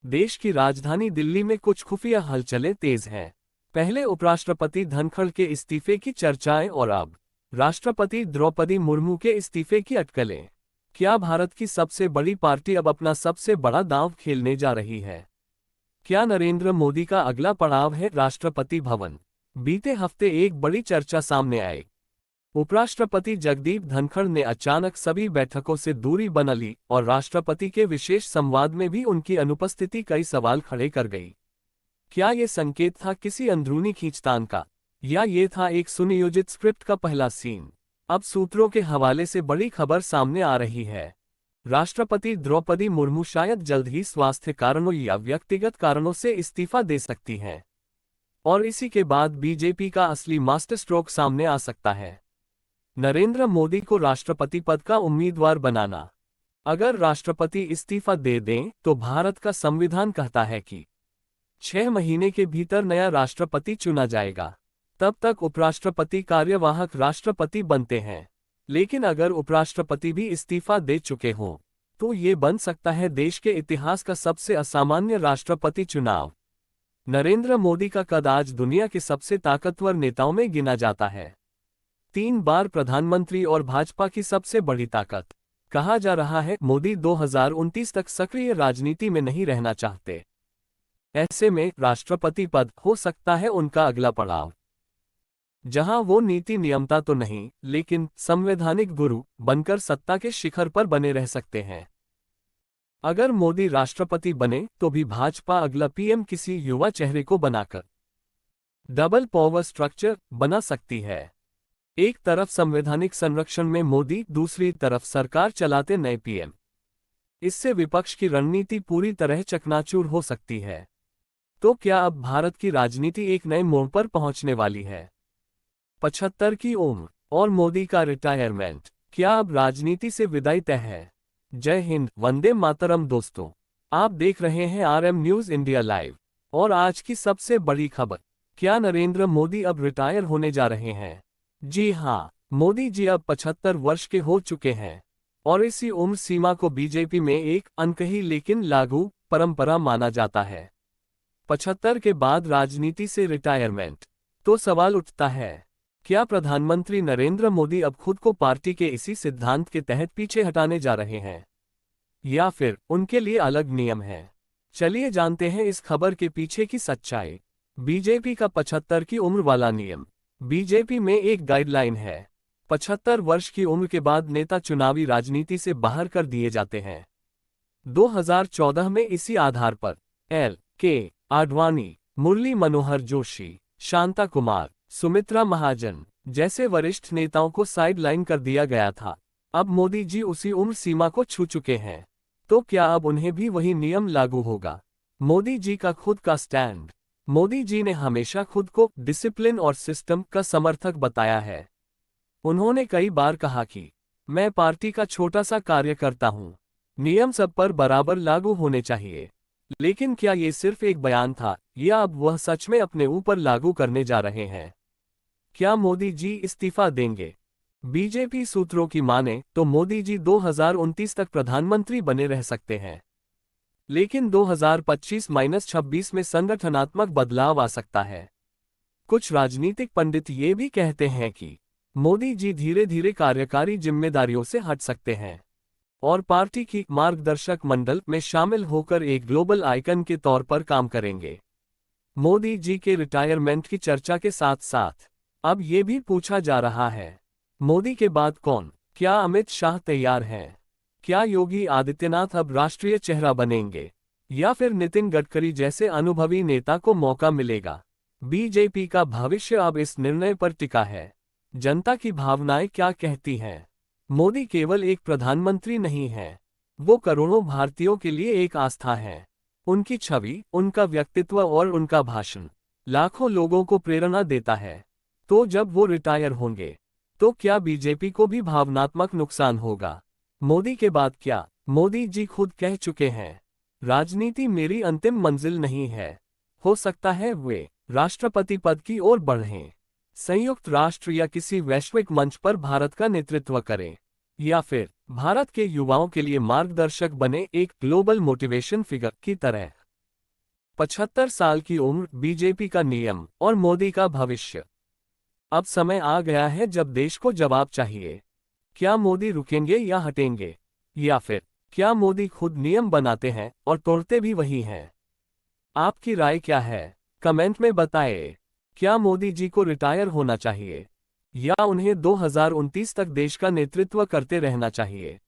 देश की राजधानी दिल्ली में कुछ खुफिया हलचलें तेज हैं। पहले उपराष्ट्रपति धनखड़ के इस्तीफे की चर्चाएं और अब राष्ट्रपति द्रौपदी मुर्मू के इस्तीफे की अटकलें। क्या भारत की सबसे बड़ी पार्टी अब अपना सबसे बड़ा दांव खेलने जा रही है? क्या नरेंद्र मोदी का अगला पड़ाव है राष्ट्रपति भवन? बीते हफ्ते एक बड़ी चर्चा सामने आई। उपराष्ट्रपति जगदीप धनखड़ ने अचानक सभी बैठकों से दूरी बना ली और राष्ट्रपति के विशेष संवाद में भी उनकी अनुपस्थिति कई सवाल खड़े कर गई। क्या ये संकेत था किसी अंदरूनी खींचतान का, या ये था एक सुनियोजित स्क्रिप्ट का पहला सीन? अब सूत्रों के हवाले से बड़ी खबर सामने आ रही है। राष्ट्रपति द्रौपदी मुर्मू शायद जल्द ही स्वास्थ्य कारणों या व्यक्तिगत कारणों से इस्तीफा दे सकती हैं, और इसी के बाद बीजेपी का असली मास्टर स्ट्रोक सामने आ सकता है। नरेंद्र मोदी को राष्ट्रपति पद का उम्मीदवार बनाना। अगर राष्ट्रपति इस्तीफा दे दें तो भारत का संविधान कहता है कि 6 महीने के भीतर नया राष्ट्रपति चुना जाएगा। तब तक उपराष्ट्रपति कार्यवाहक राष्ट्रपति बनते हैं। लेकिन अगर उपराष्ट्रपति भी इस्तीफा दे चुके हों तो ये बन सकता है देश के इतिहास का सबसे असामान्य राष्ट्रपति चुनाव। नरेंद्र मोदी का कद आज दुनिया के सबसे ताकतवर नेताओं में गिना जाता है। 3 बार प्रधानमंत्री और भाजपा की सबसे बड़ी ताकत। कहा जा रहा है मोदी 2029 तक सक्रिय राजनीति में नहीं रहना चाहते। ऐसे में राष्ट्रपति पद हो सकता है उनका अगला पड़ाव, जहां वो नीति नियमता तो नहीं लेकिन संवैधानिक गुरु बनकर सत्ता के शिखर पर बने रह सकते हैं। अगर मोदी राष्ट्रपति बने तो भी भाजपा अगला पीएम किसी युवा चेहरे को बनाकर डबल पावर स्ट्रक्चर बना सकती है। एक तरफ संवैधानिक संरक्षण में मोदी, दूसरी तरफ सरकार चलाते नए पीएम। इससे विपक्ष की रणनीति पूरी तरह चकनाचूर हो सकती है। तो क्या अब भारत की राजनीति एक नए मोड़ पर पहुंचने वाली है? 75 की उम्र और मोदी का रिटायरमेंट, क्या अब राजनीति से विदाई तय है? जय हिंद, वंदे मातरम। दोस्तों, आप देख रहे हैं RM न्यूज इंडिया लाइव। और आज की सबसे बड़ी खबर, क्या नरेंद्र मोदी अब रिटायर होने जा रहे हैं? जी हां, मोदी जी अब 75 वर्ष के हो चुके हैं और इसी उम्र सीमा को बीजेपी में एक अनकही लेकिन लागू परंपरा माना जाता है। 75 के बाद राजनीति से रिटायरमेंट। तो सवाल उठता है, क्या प्रधानमंत्री नरेंद्र मोदी अब खुद को पार्टी के इसी सिद्धांत के तहत पीछे हटाने जा रहे हैं, या फिर उनके लिए अलग नियम है? चलिए जानते हैं इस खबर के पीछे की सच्चाई। बीजेपी का 75 की उम्र वाला नियम। बीजेपी में एक गाइडलाइन है, 75 वर्ष की उम्र के बाद नेता चुनावी राजनीति से बाहर कर दिए जाते हैं। 2014 में इसी आधार पर L.K. आडवाणी, मुरली मनोहर जोशी, शांता कुमार, सुमित्रा महाजन जैसे वरिष्ठ नेताओं को साइडलाइन कर दिया गया था। अब मोदी जी उसी उम्र सीमा को छू चुके हैं, तो क्या अब उन्हें भी वही नियम लागू होगा? मोदी जी का खुद का स्टैंड। मोदी जी ने हमेशा खुद को डिसिप्लिन और सिस्टम का समर्थक बताया है। उन्होंने कई बार कहा कि मैं पार्टी का छोटा सा कार्यकर्ता हूं, नियम सब पर बराबर लागू होने चाहिए। लेकिन क्या ये सिर्फ एक बयान था, या अब वह सच में अपने ऊपर लागू करने जा रहे हैं? क्या मोदी जी इस्तीफा देंगे? बीजेपी सूत्रों की माने तो मोदी जी 2029 तक प्रधानमंत्री बने रह सकते हैं, लेकिन 2025-26 में संगठनात्मक बदलाव आ सकता है। कुछ राजनीतिक पंडित ये भी कहते हैं कि मोदी जी धीरे धीरे कार्यकारी जिम्मेदारियों से हट सकते हैं और पार्टी की मार्गदर्शक मंडल में शामिल होकर एक ग्लोबल आइकन के तौर पर काम करेंगे। मोदी जी के रिटायरमेंट की चर्चा के साथ साथ अब ये भी पूछा जा रहा है, मोदी के बाद कौन? क्या अमित शाह तैयार हैं? क्या योगी आदित्यनाथ अब राष्ट्रीय चेहरा बनेंगे, या फिर नितिन गडकरी जैसे अनुभवी नेता को मौका मिलेगा? बीजेपी का भविष्य अब इस निर्णय पर टिका है। जनता की भावनाएं क्या कहती हैं? मोदी केवल एक प्रधानमंत्री नहीं हैं, वो करोड़ों भारतीयों के लिए एक आस्था है। उनकी छवि, उनका व्यक्तित्व और उनका भाषण लाखों लोगों को प्रेरणा देता है। तो जब वो रिटायर होंगे तो क्या बीजेपी को भी भावनात्मक नुकसान होगा? मोदी के बाद क्या? मोदी जी खुद कह चुके हैं, राजनीति मेरी अंतिम मंजिल नहीं है। हो सकता है वे राष्ट्रपति पद की ओर बढ़ें, संयुक्त राष्ट्र या किसी वैश्विक मंच पर भारत का नेतृत्व करें, या फिर भारत के युवाओं के लिए मार्गदर्शक बने, एक ग्लोबल मोटिवेशन फिगर की तरह। 75 साल की उम्र, बीजेपी का नियम और मोदी का भविष्य। अब समय आ गया है जब देश को जवाब चाहिए। क्या मोदी रुकेंगे या हटेंगे? या फिर क्या मोदी खुद नियम बनाते हैं और तोड़ते भी वही हैं? आपकी राय क्या है? कमेंट में बताएं। क्या मोदी जी को रिटायर होना चाहिए या उन्हें 2029 तक देश का नेतृत्व करते रहना चाहिए?